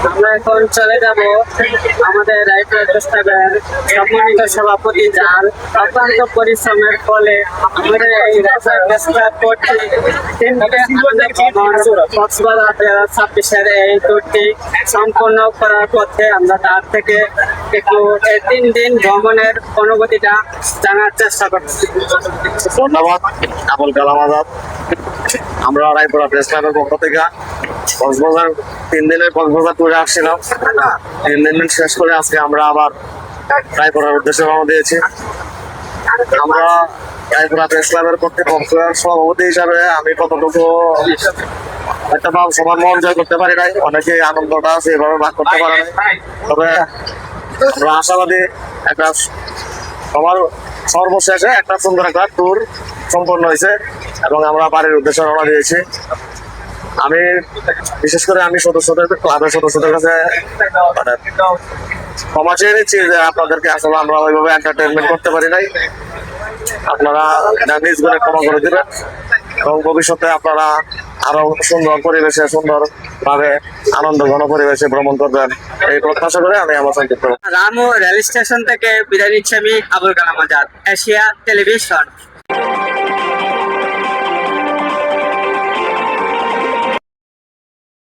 আমরা এখন চলে যাব আমাদের রাইটার প্রস্তাবের সম্মানিত সভাপতি যার অত্যন্ত পরিশ্রমের ফলে আমাদের এই রাইটার প্রস্তাব কর্তৃক কক্সবাজার 2026-এর এই ট্যুরটি সম্পন্ন করার পথে আমরা তার থেকে একটু এই 3 দিন ভ্রমণের অনুভূতিটা জানার চেষ্টা করছি। ধন্যবাদ আবুল কালাম আজাদ। আমরা রায়পুরা প্রেস ক্লাবের পক্ষ থেকে কক্সবাজার 3 দিনের কক্সবাজার ট্যুরে আসছিলাম। 3 দিন শেষ করে আজকে আমরা আবার রায়পুরার উদ্দেশ্যে রওনা দিয়েছি। আমরা রায়পুরা প্রেস ক্লাবের কর্তৃপক্ষের সভাপতি হিসাবে আমি কতটুকু একটা সবার মন জয় করতে পারি নাই, অনেকে আনন্দটা সেভাবে ভাগ করতে পারে নাই। তবে আমরা আশাবাদী একটা সবার সর্বশেষে একটা সুন্দর একটা ট্যুর সম্পন্ন হয়েছে এবং আমরা বাড়ির উদ্দেশ্যে রওনা দিয়েছি। আমি বিশেষ করে আমি ক্লাবের সদস্যদের কাছে মানে ক্ষমা চেয়ে নিচ্ছি যে আপনাদেরকে আসলে আমরা ওইভাবে এন্টারটেনমেন্ট করতে পারি নাই। আপনারা নিজ করে ক্ষমা করে দিবেন এবং ভবিষ্যতে আপনারা আরো সুন্দর পরিবেশে সুন্দর ভাবে আনন্দ ঘন পরিবেশে ভ্রমণ করবেন এই প্রত্যাশা করে আমি আমার সংক্ষিপ্ত রামু রেল স্টেশন থেকে বিদায় নিচ্ছি আমি আবুল কালাম আজাদ, এশিয়া টেলিভিশন।